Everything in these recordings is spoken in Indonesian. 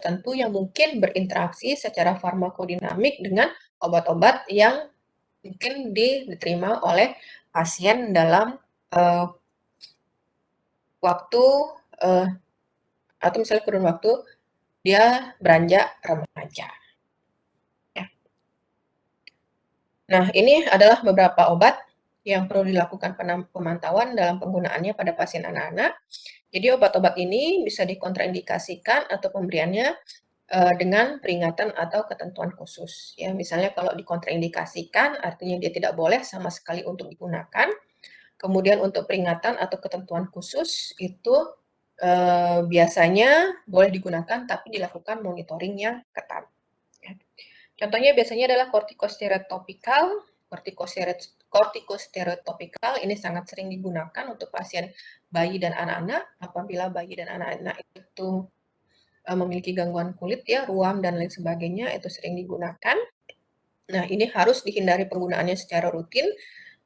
tertentu yang mungkin berinteraksi secara farmakodinamik dengan obat-obat yang mungkin diterima oleh pasien dalam waktu atau misalnya kurun waktu dia beranjak remaja. Ya. Nah, ini adalah beberapa obat yang perlu dilakukan pemantauan dalam penggunaannya pada pasien anak-anak. Jadi obat-obat ini bisa dikontraindikasikan atau pemberiannya dengan peringatan atau ketentuan khusus. Ya, misalnya kalau dikontraindikasikan artinya dia tidak boleh sama sekali untuk digunakan. Kemudian untuk peringatan atau ketentuan khusus itu biasanya boleh digunakan tapi dilakukan monitoring yang ketat. Ya. Contohnya biasanya adalah kortikosteroid topikal. Kortikosteroid topikal ini sangat sering digunakan untuk pasien bayi dan anak-anak apabila bayi dan anak-anak itu memiliki gangguan kulit ya, ruam dan lain sebagainya itu sering digunakan. Nah, ini harus dihindari penggunaannya secara rutin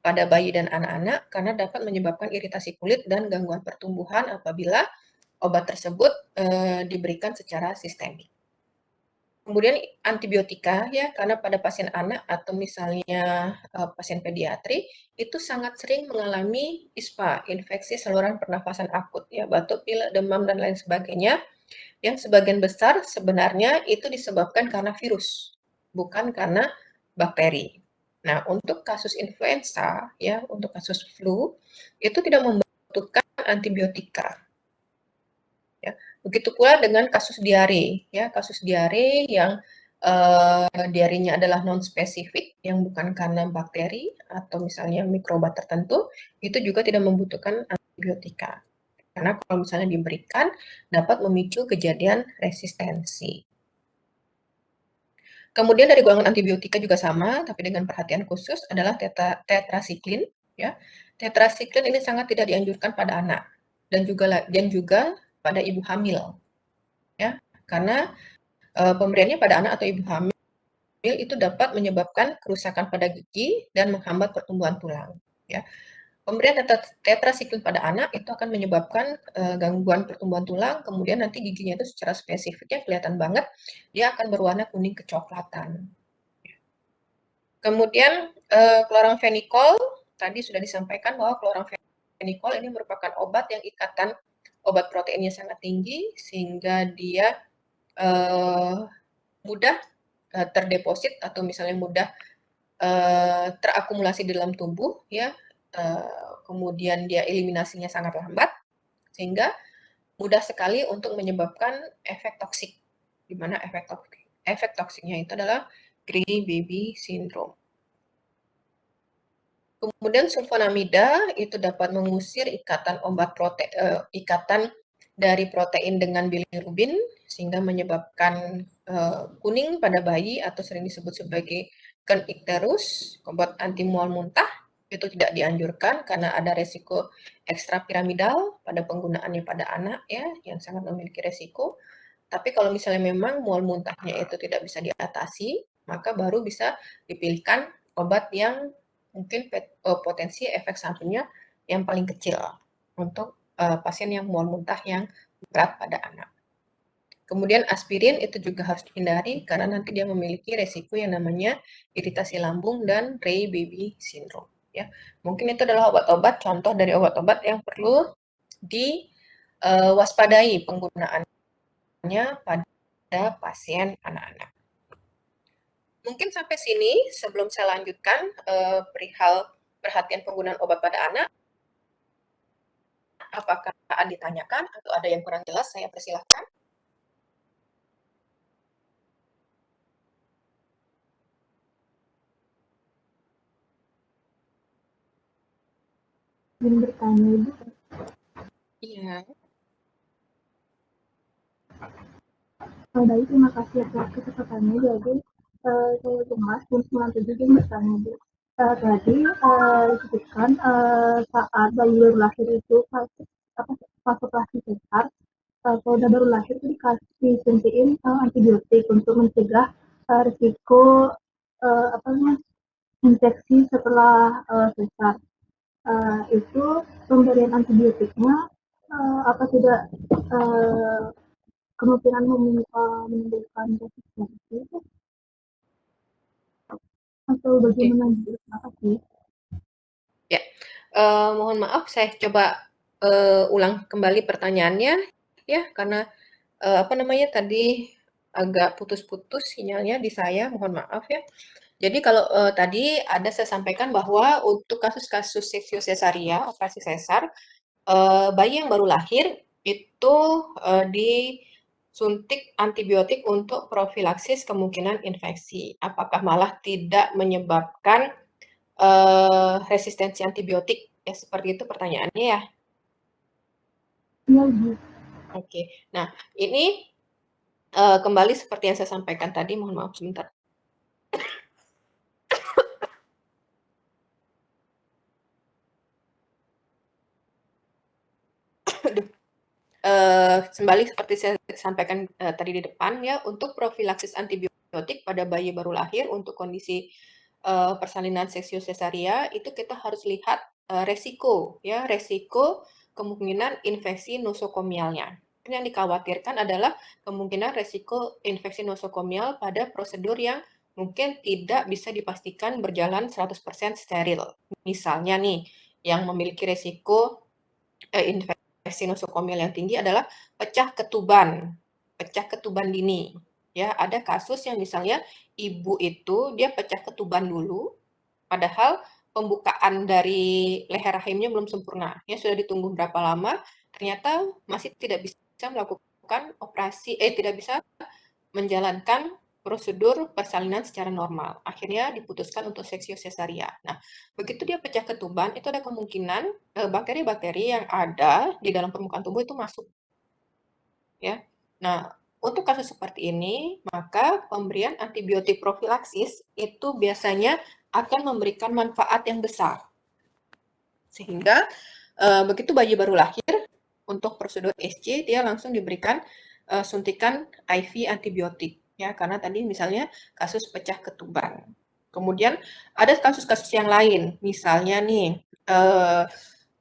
pada bayi dan anak-anak karena dapat menyebabkan iritasi kulit dan gangguan pertumbuhan apabila obat tersebut diberikan secara sistemik. Kemudian antibiotika ya, karena pada pasien anak atau misalnya pasien pediatri itu sangat sering mengalami ISPA, infeksi saluran pernafasan akut ya, batuk, pilek, demam dan lain sebagainya. Yang sebagian besar sebenarnya itu disebabkan karena virus, bukan karena bakteri. Nah, untuk kasus influenza ya, untuk kasus flu itu tidak membutuhkan antibiotika. Ya. Begitu pula dengan kasus diare, ya kasus diare yang diarenya adalah non spesifik yang bukan karena bakteri atau misalnya mikroba tertentu, itu juga tidak membutuhkan antibiotika. Karena kalau misalnya diberikan dapat memicu kejadian resistensi. Kemudian dari golongan antibiotika juga sama, tapi dengan perhatian khusus adalah tetrasiklin. Ya, tetrasiklin ini sangat tidak dianjurkan pada anak dan juga pada ibu hamil. Ya, karena pemberiannya pada anak atau ibu hamil itu dapat menyebabkan kerusakan pada gigi dan menghambat pertumbuhan tulang. Ya, pemberian tetrasiklin pada anak itu akan menyebabkan gangguan pertumbuhan tulang, kemudian nanti giginya itu secara spesifiknya kelihatan banget, dia akan berwarna kuning kecoklatan. Kemudian kloramfenikol, tadi sudah disampaikan bahwa kloramfenikol ini merupakan obat yang ikatan obat proteinnya sangat tinggi, sehingga dia mudah terdeposit atau misalnya mudah terakumulasi di dalam tubuh, ya. Kemudian dia eliminasinya sangat lambat, sehingga mudah sekali untuk menyebabkan efek toksik, di mana efek toksiknya itu adalah Gray baby syndrome. Kemudian sulfonamida itu dapat mengusir ikatan dari protein dengan bilirubin sehingga menyebabkan kuning pada bayi atau sering disebut sebagai kenikterus. Obat anti mual muntah itu tidak dianjurkan karena ada resiko ekstrapiramidal pada penggunaannya pada anak ya yang sangat memiliki resiko. Tapi kalau misalnya memang mual muntahnya itu tidak bisa diatasi, maka baru bisa dipilihkan obat yang mungkin potensi efek sampingnya yang paling kecil untuk pasien yang mual muntah yang berat pada anak. Kemudian aspirin itu juga harus dihindari karena nanti dia memiliki resiko yang namanya iritasi lambung dan Rey baby syndrome. Ya, mungkin itu adalah obat-obat contoh dari obat-obat yang perlu diwaspadai penggunaannya pada pasien anak-anak. Mungkin sampai sini sebelum saya lanjutkan perihal perhatian penggunaan obat pada anak. Apakah ada ditanyakan atau ada yang kurang jelas? Saya persilahkan. Ingin bertanya, Ibu? Iya. Baik, terima kasih atas kesempatannya. Jadi, saya Gemas, jam 97 ingin bertanya, Bu. Tadi disebutkan saat bayi baru lahir itu fase cesar, kalau udah baru lahir itu dikasih suntikin antibiotik untuk mencegah risiko infeksi setelah cesar. Itu pemberian antibiotiknya apa tidak kemungkinan menimbulkan resistensi atau Oke. bagaimana gitu? Apa sih? Ya, mohon maaf saya coba, ulang kembali pertanyaannya ya, karena, apa namanya tadi, agak putus-putus sinyalnya di saya, mohon maaf ya. Jadi kalau, tadi ada saya sampaikan bahwa untuk kasus-kasus seksio sesaria, operasi sesar, bayi yang baru lahir itu, disuntik antibiotik untuk profilaksis kemungkinan infeksi. Apakah malah tidak menyebabkan, resistensi antibiotik? Ya seperti itu pertanyaannya ya? Iya, Ibu. Oke. Nah, ini, kembali seperti yang saya sampaikan tadi, mohon maaf sebentar. Aduh. Kembali seperti saya sampaikan, tadi di depan ya, untuk profilaksis antibiotik pada bayi baru lahir untuk kondisi, persalinan seksio sesaria itu kita harus lihat, resiko ya, resiko kemungkinan infeksi nosokomialnya. Yang dikhawatirkan adalah kemungkinan resiko infeksi nosokomial pada prosedur yang mungkin tidak bisa dipastikan berjalan 100% steril. Misalnya nih, yang memiliki resiko, infeksi nosokomial yang tinggi adalah pecah ketuban dini. Ya, ada kasus yang misalnya ibu itu dia pecah ketuban dulu, padahal pembukaan dari leher rahimnya belum sempurna. Ya, sudah ditunggu berapa lama, ternyata masih tidak bisa melakukan operasi, tidak bisa menjalankan prosedur persalinan secara normal. Akhirnya diputuskan untuk seksio sesaria. Nah, begitu dia pecah ketuban, itu ada kemungkinan bakteri-bakteri yang ada di dalam permukaan tubuh itu masuk, ya. Nah, untuk kasus seperti ini, maka pemberian antibiotik profilaksis itu biasanya akan memberikan manfaat yang besar. Sehingga begitu bayi baru lahir, untuk prosedur SC dia langsung diberikan suntikan IV antibiotik ya karena tadi misalnya kasus pecah ketuban. Kemudian ada kasus-kasus yang lain, misalnya nih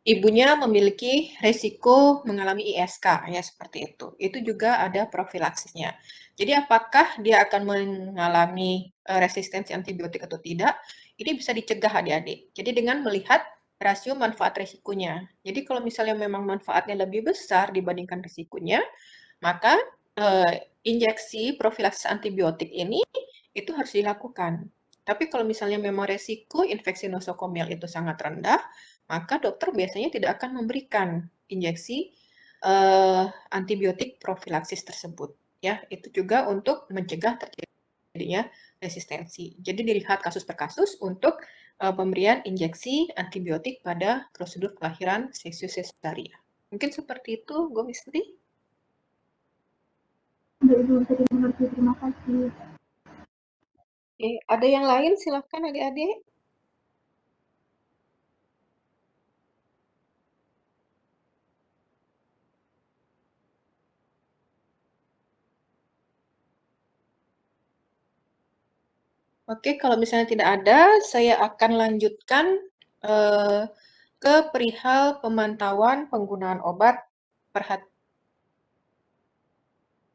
ibunya memiliki resiko mengalami ISK ya seperti itu. Itu juga ada profilaksisnya. Jadi apakah dia akan mengalami resistensi antibiotik atau tidak? Ini bisa dicegah adik-adik. Jadi dengan melihat rasio manfaat resikonya. Jadi kalau misalnya memang manfaatnya lebih besar dibandingkan risikonya, maka injeksi profilaksis antibiotik ini itu harus dilakukan. Tapi kalau misalnya memang resiko infeksi nosokomial itu sangat rendah, maka dokter biasanya tidak akan memberikan injeksi antibiotik profilaksis tersebut. Ya, itu juga untuk mencegah terjadinya resistensi. Jadi dilihat kasus per kasus untuk pemberian injeksi antibiotik pada prosedur kelahiran seksio sesaria. Mungkin seperti itu, Gue Mistri. Udah, Ibu, bisa dimengerti. Terima kasih. Oke, ada yang lain silahkan adik-adik. Oke, kalau misalnya tidak ada, saya akan lanjutkan ke perihal pemantauan penggunaan obat perhatian.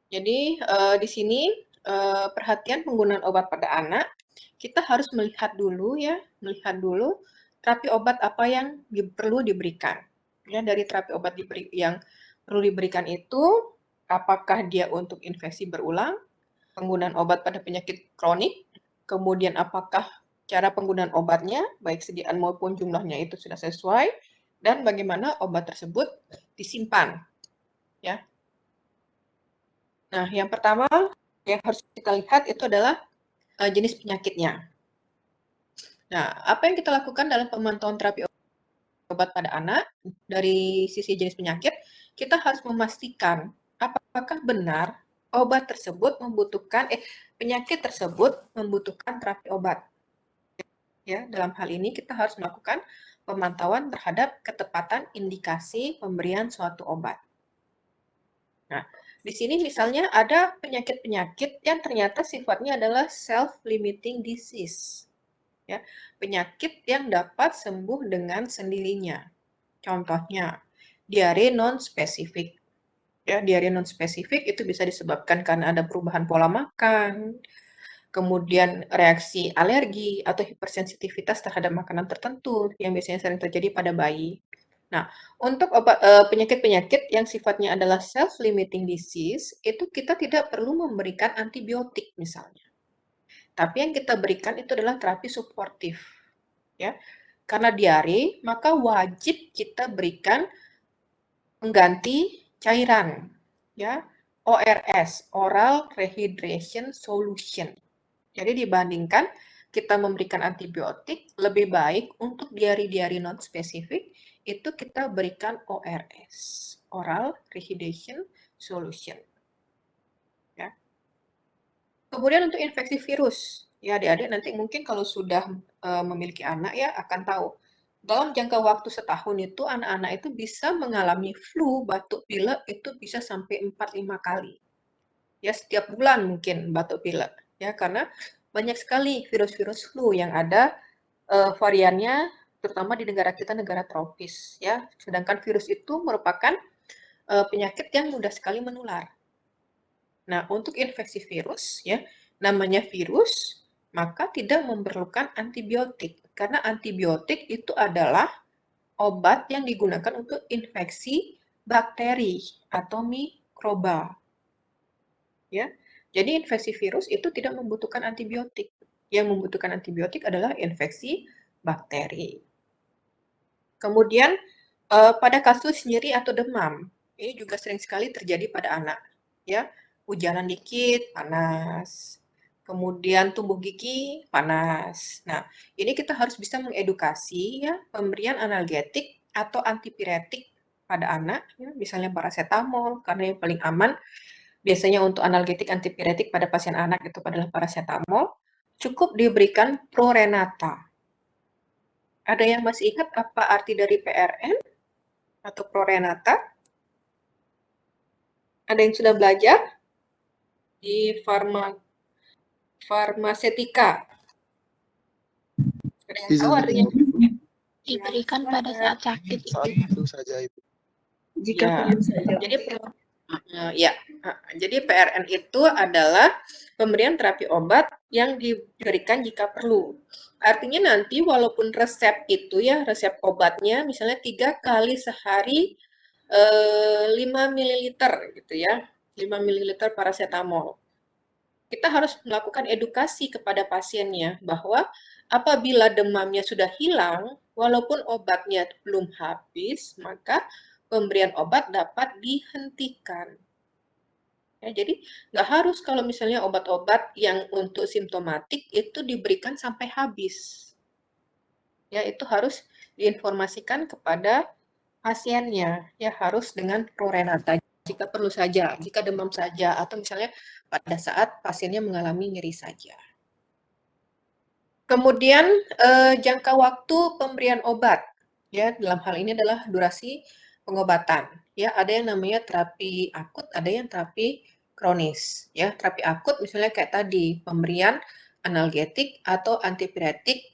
Jadi di sini perhatian penggunaan obat pada anak, kita harus melihat dulu ya, melihat dulu terapi obat apa yang perlu diberikan. Ya, dari terapi obat yang perlu diberikan itu, apakah dia untuk infeksi berulang, penggunaan obat pada penyakit kronik, kemudian apakah cara penggunaan obatnya, baik sediaan maupun jumlahnya itu sudah sesuai, dan bagaimana obat tersebut disimpan. Ya. Nah, yang pertama yang harus kita lihat itu adalah jenis penyakitnya. Nah, apa yang kita lakukan dalam pemantauan terapi obat pada anak dari sisi jenis penyakit, kita harus memastikan apakah benar obat tersebut membutuhkan penyakit tersebut membutuhkan terapi obat. Ya, dalam hal ini kita harus melakukan pemantauan terhadap ketepatan indikasi pemberian suatu obat. Nah, di sini misalnya ada penyakit-penyakit yang ternyata sifatnya adalah self-limiting disease. Ya, penyakit yang dapat sembuh dengan sendirinya. Contohnya, diare non-spesifik. Ya, diare non-spesifik itu bisa disebabkan karena ada perubahan pola makan, kemudian reaksi alergi atau hipersensitivitas terhadap makanan tertentu yang biasanya sering terjadi pada bayi. Nah, untuk penyakit-penyakit yang sifatnya adalah self-limiting disease, itu kita tidak perlu memberikan antibiotik misalnya. Tapi yang kita berikan itu adalah terapi suportif, ya. Karena diare, maka wajib kita berikan pengganti cairan, ya. ORS, Oral Rehydration Solution. Jadi dibandingkan kita memberikan antibiotik, lebih baik untuk diari-diari non-spesifik itu kita berikan ORS, Oral Rehydration Solution. Ya. Kemudian untuk infeksi virus, ya adik-adik nanti mungkin kalau sudah memiliki anak ya akan tahu. Dalam jangka waktu setahun itu anak-anak itu bisa mengalami flu, batuk pilek itu bisa sampai 4-5 kali. Ya setiap bulan mungkin batuk pilek. Ya karena banyak sekali virus-virus flu yang ada variannya terutama di negara kita negara tropis ya. Sedangkan virus itu merupakan penyakit yang mudah sekali menular. Nah, untuk infeksi virus ya, namanya virus, maka tidak memerlukan antibiotik karena antibiotik itu adalah obat yang digunakan untuk infeksi bakteri atau mikroba ya. Jadi infeksi virus itu tidak membutuhkan antibiotik. Yang membutuhkan antibiotik adalah infeksi bakteri. Kemudian pada kasus nyeri atau demam, ini juga sering sekali terjadi pada anak, ya. Hujanan dikit, panas. Kemudian tumbuh gigi, panas. Nah, ini kita harus bisa mengedukasi ya pemberian analgetik atau antipiretik pada anak, ya, misalnya paracetamol karena yang paling aman biasanya untuk analgetik antipiretik pada pasien anak itu adalah paracetamol. Cukup diberikan Prorenata. Ada yang masih ingat apa arti dari PRN atau Prorenata? Ada yang sudah belajar di farmasetika? Ada yang tahu Izin artinya? Diberikan pada saat sakit saat itu. itu saja itu. Jika perlu saja. Jadi PRN itu adalah pemberian terapi obat yang diberikan jika perlu. Artinya nanti walaupun resep itu ya, resep obatnya misalnya 3 kali sehari 5 ml gitu ya. 5 ml paracetamol. Kita harus melakukan edukasi kepada pasiennya bahwa apabila demamnya sudah hilang, walaupun obatnya belum habis, maka pemberian obat dapat dihentikan. Ya, jadi nggak harus kalau misalnya obat-obat yang untuk simptomatik itu diberikan sampai habis. Ya, itu harus diinformasikan kepada pasiennya. Ya, harus dengan Prorenata jika perlu saja, jika demam saja, atau misalnya pada saat pasiennya mengalami nyeri saja. Kemudian jangka waktu pemberian obat, ya dalam hal ini adalah durasi pengobatan. Ya, ada yang namanya terapi akut, ada yang terapi kronis. Ya, terapi akut misalnya kayak tadi pemberian analgetik atau antipiretik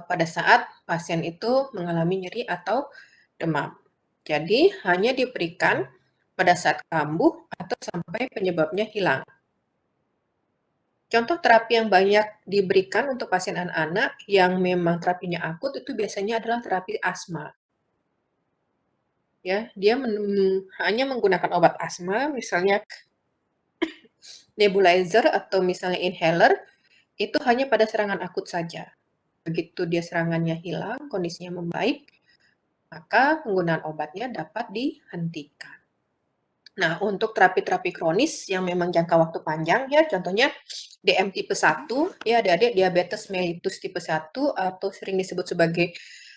pada saat pasien itu mengalami nyeri atau demam. Jadi hanya diberikan pada saat kambuh atau sampai penyebabnya hilang. Contoh terapi yang banyak diberikan untuk pasien anak-anak yang memang terapinya akut itu biasanya adalah terapi asma. Ya, dia hanya menggunakan obat asma, misalnya nebulizer atau misalnya inhaler, itu hanya pada serangan akut saja. Begitu dia serangannya hilang, kondisinya membaik, maka penggunaan obatnya dapat dihentikan. Nah, untuk terapi-terapi kronis yang memang jangka waktu panjang ya, contohnya DM tipe 1, ya adik-adik diabetes mellitus tipe 1 atau sering disebut sebagai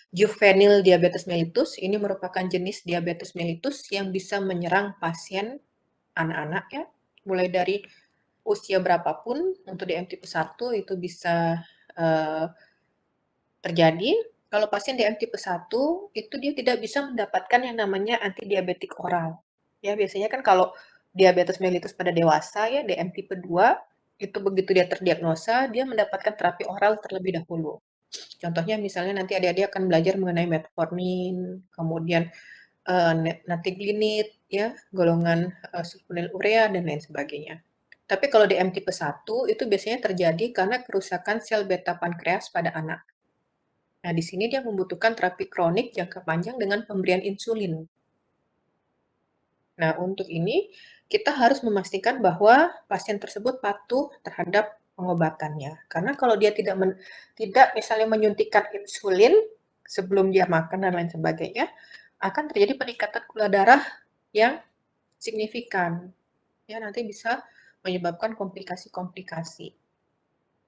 juvenile diabetes mellitus. Ini merupakan jenis diabetes mellitus yang bisa menyerang pasien anak-anak ya, mulai dari usia berapapun untuk DM tipe 1 itu bisa terjadi. Kalau pasien DM tipe 1 itu dia tidak bisa mendapatkan yang namanya antidiabetik oral. Ya, biasanya kan kalau diabetes mellitus pada dewasa ya DM tipe 2 itu begitu dia terdiagnosa, dia mendapatkan terapi oral terlebih dahulu. Contohnya misalnya nanti adik-adik akan belajar mengenai metformin, kemudian natiglinit, ya, golongan sulfonylurea dan lain sebagainya. Tapi kalau DM tipe 1 itu biasanya terjadi karena kerusakan sel beta pankreas pada anak. Nah, di sini dia membutuhkan terapi kronik jangka panjang dengan pemberian insulin. Nah, untuk ini kita harus memastikan bahwa pasien tersebut patuh terhadap pengobatannya. Karena kalau dia tidak misalnya menyuntikkan insulin sebelum dia makan dan lain sebagainya, akan terjadi peningkatan gula darah yang signifikan. Ya, nanti bisa menyebabkan komplikasi-komplikasi.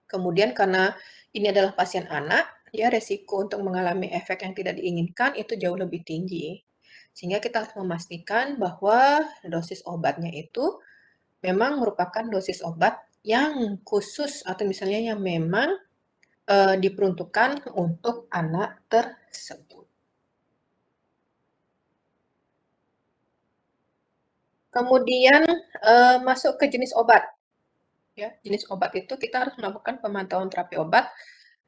Kemudian karena ini adalah pasien anak, ya resiko untuk mengalami efek yang tidak diinginkan itu jauh lebih tinggi. Sehingga kita harus memastikan bahwa dosis obatnya itu memang merupakan dosis obat yang khusus atau misalnya yang memang diperuntukkan untuk anak tersebut. Kemudian masuk ke jenis obat. Ya, jenis obat itu kita harus melakukan pemantauan terapi obat.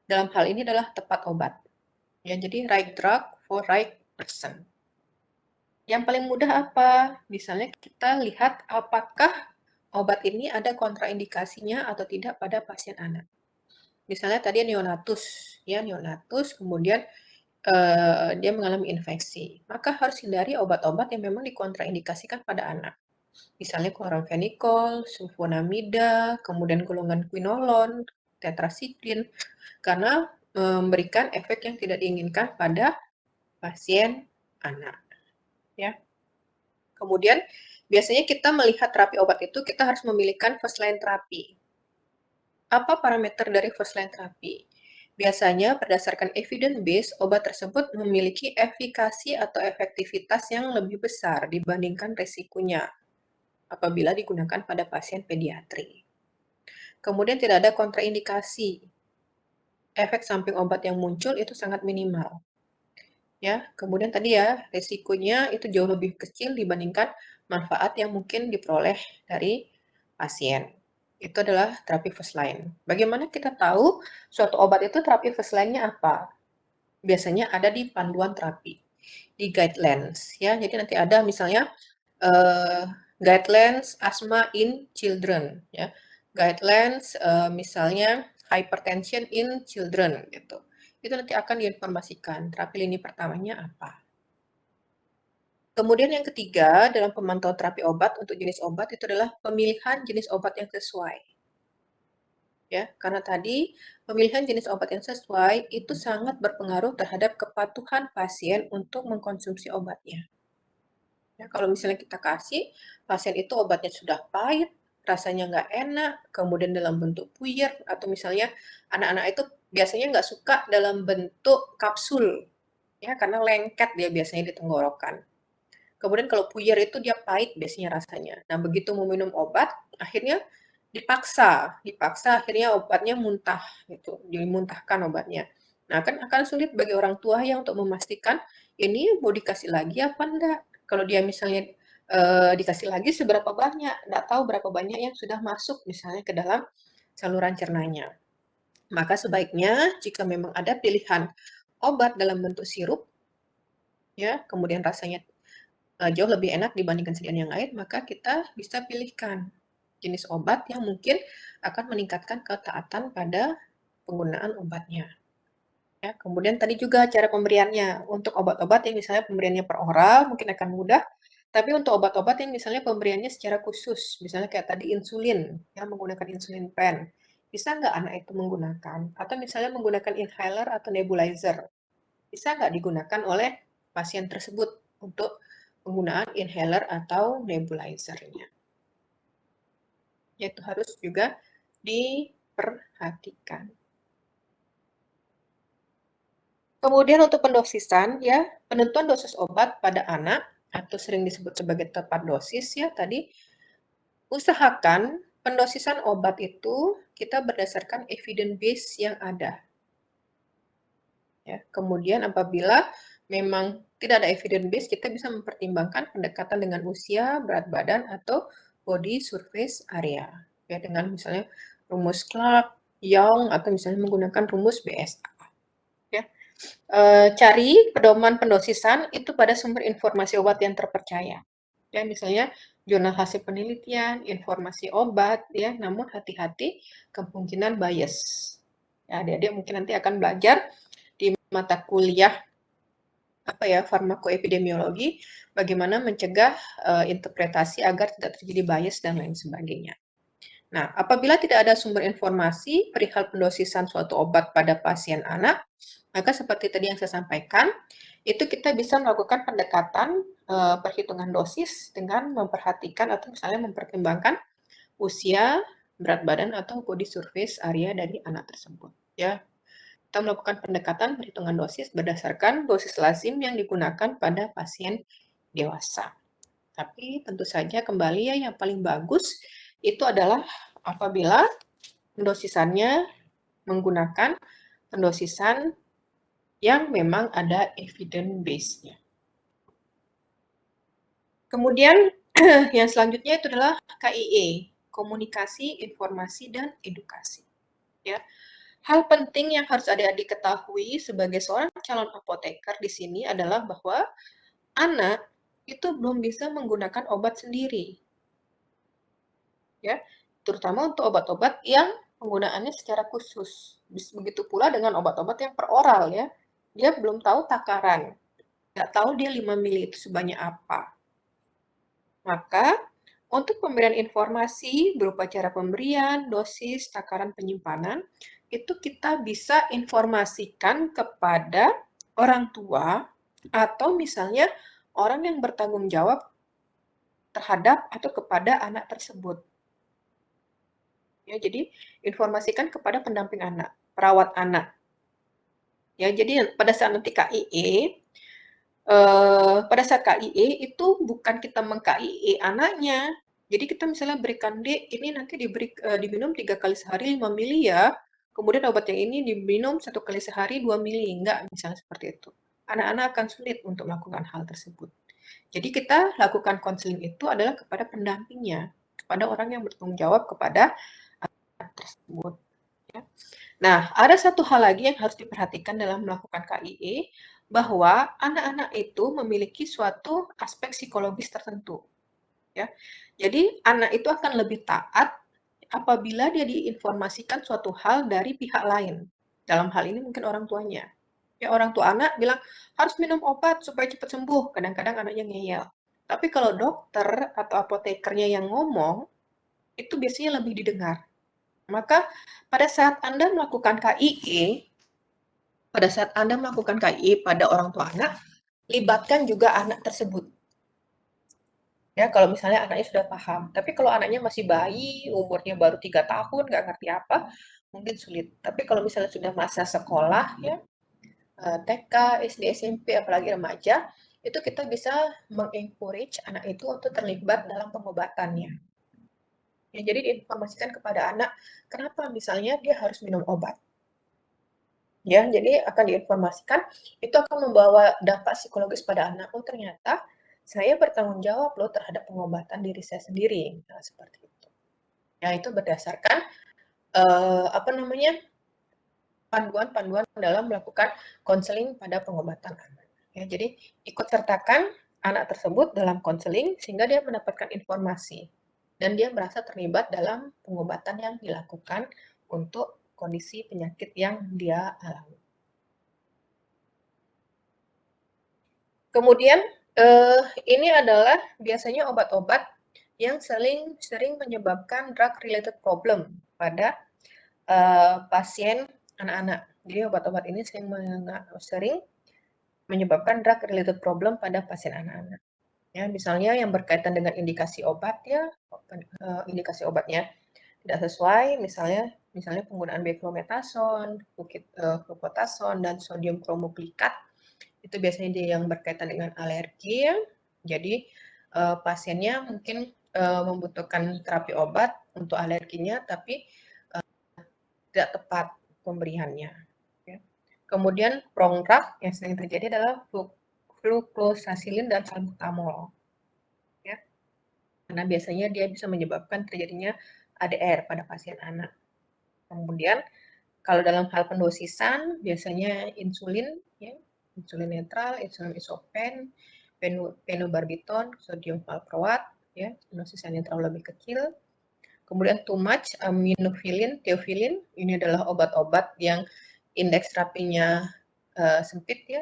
Dalam hal ini adalah tepat obat. Ya, jadi right drug for right person. Yang paling mudah apa? Misalnya kita lihat apakah obat ini ada kontraindikasinya atau tidak pada pasien anak. Misalnya tadi neonatus, ya neonatus, kemudian dia mengalami infeksi, maka harus hindari obat-obat yang memang dikontraindikasikan pada anak. Misalnya chloramphenicol, sulfonamida, kemudian golongan quinolon, tetrasiklin, karena memberikan efek yang tidak diinginkan pada pasien anak. Ya. Kemudian biasanya kita melihat terapi obat itu kita harus memilihkan first line terapi. Apa parameter dari first line terapi? Biasanya berdasarkan evidence base, obat tersebut memiliki efikasi atau efektivitas yang lebih besar dibandingkan resikonya apabila digunakan pada pasien pediatri. Kemudian tidak ada kontraindikasi. Efek samping obat yang muncul itu sangat minimal. Ya, kemudian tadi ya, resikonya itu jauh lebih kecil dibandingkan manfaat yang mungkin diperoleh dari pasien. Itu adalah terapi first line. Bagaimana kita tahu suatu obat itu terapi first line-nya apa? Biasanya ada di panduan terapi, di guidelines ya. Jadi nanti ada misalnya guidelines asthma in children ya. Guidelines misalnya hypertension in children gitu. Itu nanti akan diinformasikan terapi lini pertamanya apa. Kemudian yang ketiga dalam pemantauan terapi obat untuk jenis obat itu adalah pemilihan jenis obat yang sesuai. Ya, karena tadi pemilihan jenis obat yang sesuai itu sangat berpengaruh terhadap kepatuhan pasien untuk mengkonsumsi obatnya. Ya, kalau misalnya kita kasih pasien itu obatnya sudah pahit, rasanya nggak enak, kemudian dalam bentuk puyer, atau misalnya anak-anak itu biasanya nggak suka dalam bentuk kapsul, ya karena lengket dia biasanya di tenggorokan. Kemudian kalau puyer itu dia pahit biasanya rasanya. Nah, begitu mau minum obat, akhirnya dipaksa akhirnya obatnya muntah gitu, dimuntahkan obatnya. Nah, kan akan sulit bagi orang tua ya untuk memastikan ini mau dikasih lagi apa enggak. Kalau dia misalnya dikasih lagi seberapa banyak, enggak tahu berapa banyak yang sudah masuk misalnya ke dalam saluran cernanya. Maka sebaiknya jika memang ada pilihan obat dalam bentuk sirup, ya, kemudian rasanya jauh lebih enak dibandingkan sediaan yang lain, maka kita bisa pilihkan jenis obat yang mungkin akan meningkatkan ketaatan pada penggunaan obatnya. Ya, kemudian tadi juga cara pemberiannya. Untuk obat-obat yang misalnya pemberiannya per oral mungkin akan mudah, tapi untuk obat-obat yang misalnya pemberiannya secara khusus, misalnya kayak tadi insulin, yang menggunakan insulin pen, bisa nggak anak itu menggunakan? Atau misalnya menggunakan inhaler atau nebulizer, bisa nggak digunakan oleh pasien tersebut untuk penggunaan inhaler atau nebulizernya? Yaitu harus juga diperhatikan. Kemudian untuk pendosisan ya, penentuan dosis obat pada anak atau sering disebut sebagai tepat dosis ya tadi, usahakan pendosisan obat itu kita berdasarkan evidence base yang ada. Ya, kemudian apabila memang tidak ada evidence base, kita bisa mempertimbangkan pendekatan dengan usia, berat badan, atau body surface area. Ya, dengan misalnya rumus Clark, Young, atau misalnya menggunakan rumus BSA. Ya. cari pedoman pendosisan itu pada sumber informasi obat yang terpercaya. Ya, misalnya jurnal hasil penelitian, informasi obat, ya, namun hati-hati kemungkinan bias. Ya, adik-adik mungkin nanti akan belajar di mata kuliah farmakoepidemiologi, bagaimana mencegah interpretasi agar tidak terjadi bias dan lain sebagainya. Nah, apabila tidak ada sumber informasi perihal pendosisan suatu obat pada pasien anak, maka seperti tadi yang saya sampaikan, itu kita bisa melakukan pendekatan perhitungan dosis dengan memperhatikan atau misalnya mempertimbangkan usia, berat badan atau body surface area dari anak tersebut. Ya, kita melakukan pendekatan perhitungan dosis berdasarkan dosis lazim yang digunakan pada pasien dewasa. Tapi tentu saja kembali ya yang paling bagus itu adalah apabila pendosisannya menggunakan pendosisan yang memang ada evidence base-nya. Kemudian yang selanjutnya itu adalah KIE, komunikasi, informasi, dan edukasi. Ya. Hal penting yang harus adik-adik ketahui sebagai seorang calon apoteker di sini adalah bahwa anak itu belum bisa menggunakan obat sendiri. Ya, terutama untuk obat-obat yang penggunaannya secara khusus. Begitu pula dengan obat-obat yang per oral ya. Dia belum tahu takaran. Nggak tahu dia 5 mili itu sebanyak apa. Maka, untuk pemberian informasi berupa cara pemberian, dosis, takaran penyimpanan, itu kita bisa informasikan kepada orang tua atau misalnya orang yang bertanggung jawab terhadap atau kepada anak tersebut. Ya, jadi informasikan kepada pendamping anak, perawat anak. Ya, jadi pada saat nanti KIE, pada saat KIE itu bukan kita meng-KIE anaknya. Jadi kita misalnya berikan D, ini nanti diminum 3 kali sehari 5 mili ya. Kemudian obat yang ini diminum 1 kali sehari 2 mili. Enggak, misalnya seperti itu. Anak-anak akan sulit untuk melakukan hal tersebut. Jadi kita lakukan konseling itu adalah kepada pendampingnya, kepada orang yang bertanggung jawab kepada anak tersebut. Ya. Nah, ada satu hal lagi yang harus diperhatikan dalam melakukan KIE, bahwa anak-anak itu memiliki suatu aspek psikologis tertentu. Ya. Jadi, anak itu akan lebih taat apabila dia diinformasikan suatu hal dari pihak lain. Dalam hal ini mungkin orang tuanya. Ya, orang tua anak bilang, harus minum obat supaya cepat sembuh. Kadang-kadang anaknya ngeyel. Tapi kalau dokter atau apotekernya yang ngomong, itu biasanya lebih didengar. Maka pada saat Anda melakukan KIE, pada orang tua anak, libatkan juga anak tersebut. Ya, kalau misalnya anaknya sudah paham. Tapi kalau anaknya masih bayi, umurnya baru 3 tahun, nggak ngerti apa, mungkin sulit. Tapi kalau misalnya sudah masa sekolah, ya, TK, SD, SMP, apalagi remaja, itu kita bisa mengencourage anak itu untuk terlibat dalam pengobatannya. Ya, jadi diinformasikan kepada anak, kenapa misalnya dia harus minum obat. Ya, jadi akan diinformasikan, itu akan membawa dampak psikologis pada anak. Oh, ternyata saya bertanggung jawab loh terhadap pengobatan diri saya sendiri. Nah, seperti itu. Ya, itu berdasarkan panduan-panduan dalam melakukan konseling pada pengobatan anak. Ya, jadi ikut sertakan anak tersebut dalam konseling sehingga dia mendapatkan informasi dan dia merasa terlibat dalam pengobatan yang dilakukan untuk kondisi penyakit yang dia alami. Kemudian ini adalah biasanya obat-obat yang sering menyebabkan drug related problem pada pasien anak-anak. Jadi obat-obat ini sering menyebabkan drug related problem pada pasien anak-anak. Ya, misalnya yang berkaitan dengan indikasi obat ya, indikasi obatnya tidak sesuai, misalnya penggunaan beclometasone, fluticasone, dan sodium kromoglikat. Itu biasanya dia yang berkaitan dengan alergi ya. Jadi pasiennya mungkin membutuhkan terapi obat untuk alerginya, tapi tidak tepat pemberiannya. Ya. Kemudian prongrak yang sering terjadi adalah flucloxacillin dan salbutamol. Ya. Karena biasanya dia bisa menyebabkan terjadinya ADR pada pasien anak. Kemudian Kalau dalam hal pendosisan, biasanya insulin, ya, insulin netral, insulin isopen, phenobarbital, sodium valproat, ya, dosisnya terlalu lebih kecil. Kemudian too much aminofilin, theophylline, ini adalah obat-obat yang indeks terapinya sempit, ya.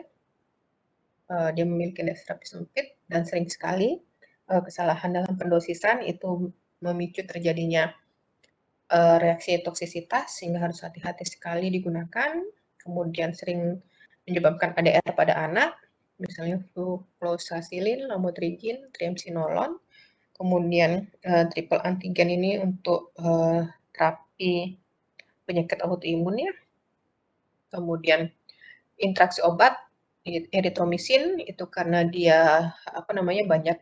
Dia memiliki indeks terapi sempit dan sering sekali kesalahan dalam pendosisan itu memicu terjadinya reaksi toksisitas sehingga harus hati-hati sekali digunakan. Kemudian sering menyebabkan ADR pada anak, misalnya fluoxacillin, lamotrigin, triamcinolone. Kemudian triple antigen ini untuk terapi penyakit autoimun, ya. Kemudian interaksi obat eritromisin itu karena dia banyak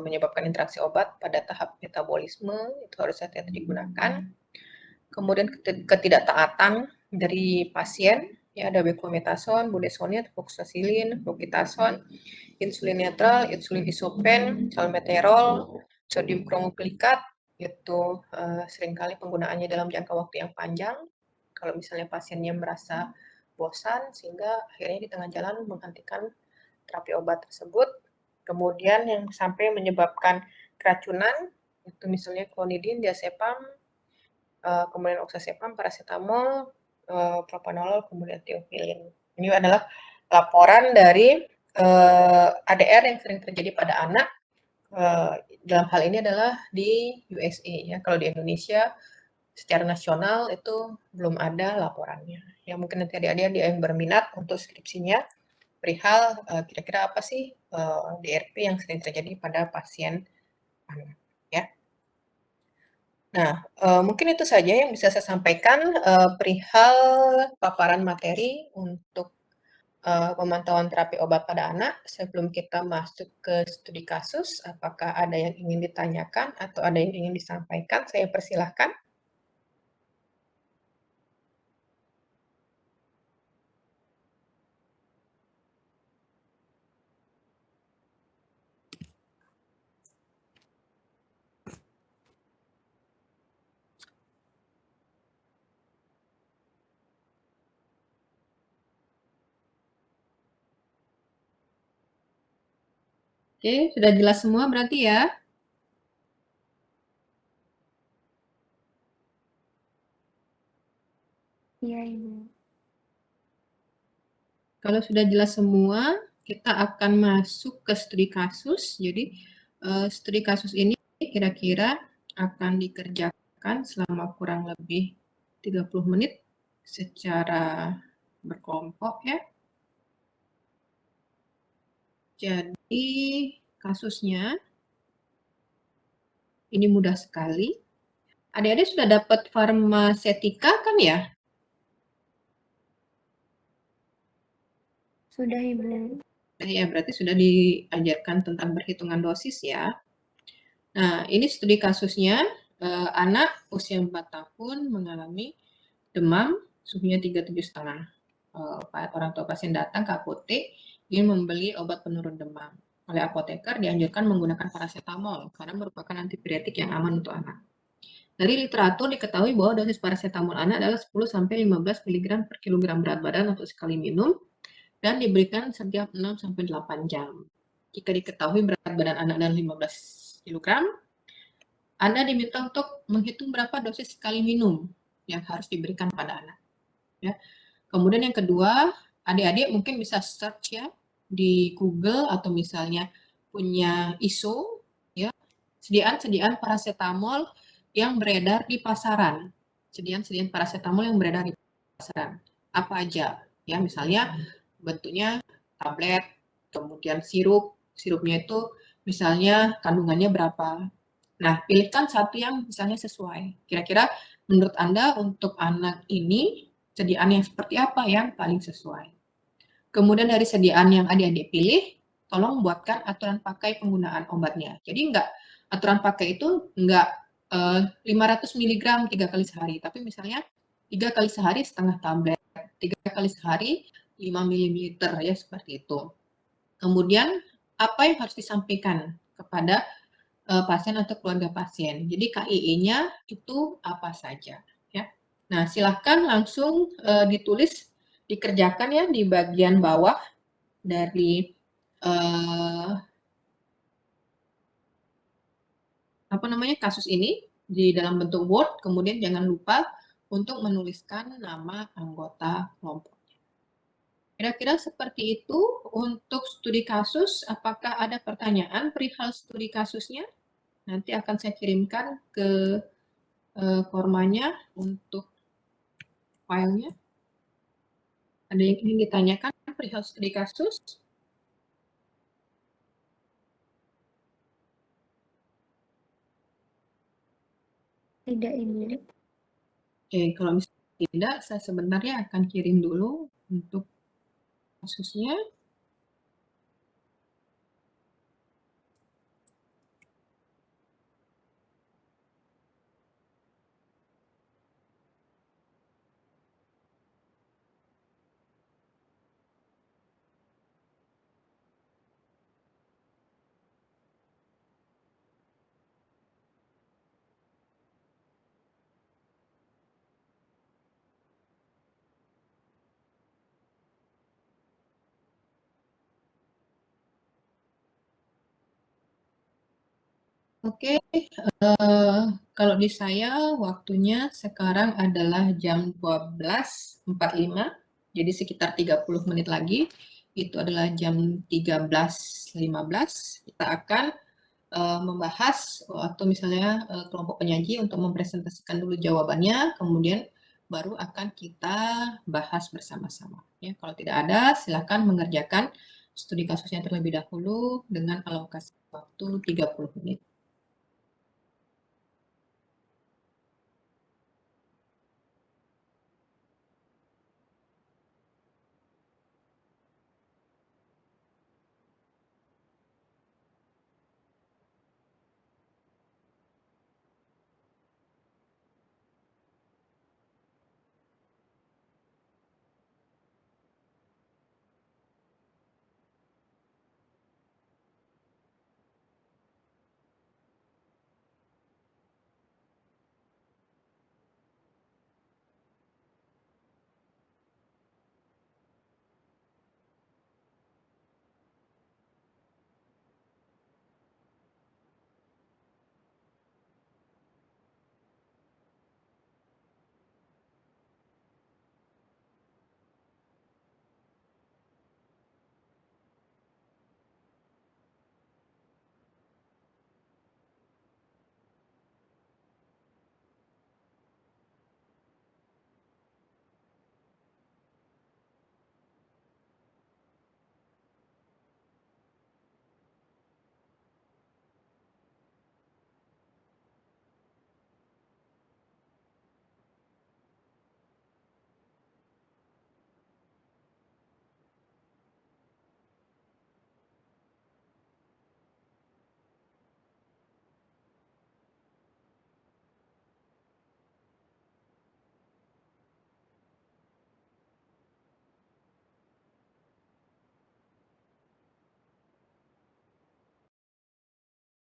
menyebabkan interaksi obat pada tahap metabolisme, itu harus hati-hati digunakan. Kemudian ketidaktaatan dari pasien, ya, ada beclomethasone, budesonide, fluoxacillin, fluticasone, insulin netral, insulin isopen, salmeterol, sodium kromoglicate, itu seringkali penggunaannya dalam jangka waktu yang panjang. Kalau misalnya pasiennya merasa bosan sehingga akhirnya di tengah jalan menghentikan terapi obat tersebut. Kemudian yang sampai menyebabkan keracunan itu misalnya klonidin, diazepam, kemudian oxazepam, paracetamol, propanolol, kemudian theophylline. Ini adalah laporan dari ADR yang sering terjadi pada anak. Dalam hal ini adalah di USA, ya. Kalau di Indonesia secara nasional itu belum ada laporannya. Ya mungkin nanti adik-adik yang berminat untuk skripsinya perihal kira-kira apa sih DRP yang sering terjadi pada pasien anak, ya. Nah, mungkin itu saja yang bisa saya sampaikan perihal paparan materi untuk pemantauan terapi obat pada anak. Sebelum kita masuk ke studi kasus, apakah ada yang ingin ditanyakan atau ada yang ingin disampaikan? Saya persilahkan. Oke, sudah jelas semua berarti ya? Iya, Ibu. Kalau sudah jelas semua, kita akan masuk ke studi kasus. Jadi, studi kasus ini kira-kira akan dikerjakan selama kurang lebih 30 menit secara berkelompok, ya. Jadi, kasusnya ini mudah sekali. Adik-adik sudah dapat farmasetika kan ya? Sudah, Ibu. Ya, berarti sudah diajarkan tentang perhitungan dosis ya. Nah, ini studi kasusnya, anak usia 4 tahun mengalami demam, suhunya 37,5. Orang tua pasien datang ke apotek, ingin membeli obat penurun demam. Oleh apoteker dianjurkan menggunakan paracetamol karena merupakan antipiretik yang aman untuk anak. Dari literatur diketahui bahwa dosis paracetamol anak adalah 10-15 mg per kilogram berat badan untuk sekali minum dan diberikan setiap 6-8 jam. Jika diketahui berat badan anak adalah 15 kg, Anda diminta untuk menghitung berapa dosis sekali minum yang harus diberikan pada anak. Ya. Kemudian yang kedua, adik-adik mungkin bisa search ya di Google atau misalnya punya ISO, ya, sediaan paracetamol yang beredar di pasaran. Sediaan paracetamol yang beredar di pasaran. Apa aja? Ya, misalnya bentuknya tablet, kemudian sirupnya itu misalnya kandungannya berapa. Nah, pilihkan satu yang misalnya sesuai. Kira-kira menurut Anda untuk anak ini sediaan yang seperti apa yang paling sesuai? Kemudian dari sediaan yang adik-adik pilih, tolong buatkan aturan pakai penggunaan obatnya. Jadi aturan pakai itu enggak 500 mg 3 kali sehari, tapi misalnya 3 kali sehari setengah tablet, 3 kali sehari 5 ml ya seperti itu. Kemudian apa yang harus disampaikan kepada pasien atau keluarga pasien. Jadi KIE-nya itu apa saja, ya. Nah, silahkan langsung ditulis, dikerjakan ya di bagian bawah dari kasus ini di dalam bentuk Word. Kemudian jangan lupa untuk menuliskan nama anggota kelompok. Kira-kira seperti itu untuk studi kasus. Apakah ada pertanyaan perihal studi kasusnya? Nanti akan saya kirimkan ke formanya untuk filenya. Ada yang ingin ditanyakan perihal studi kasus? Tidak, Ibu. Oke, kalau misalnya tidak, saya sebenarnya akan kirim dulu untuk kasusnya. Oke, kalau di saya waktunya sekarang adalah jam 12.45, jadi sekitar 30 menit lagi. Itu adalah jam 13.15. Kita akan membahas atau misalnya kelompok penyaji untuk mempresentasikan dulu jawabannya, kemudian baru akan kita bahas bersama-sama. Ya, kalau tidak ada, silakan mengerjakan studi kasusnya terlebih dahulu dengan alokasi waktu 30 menit.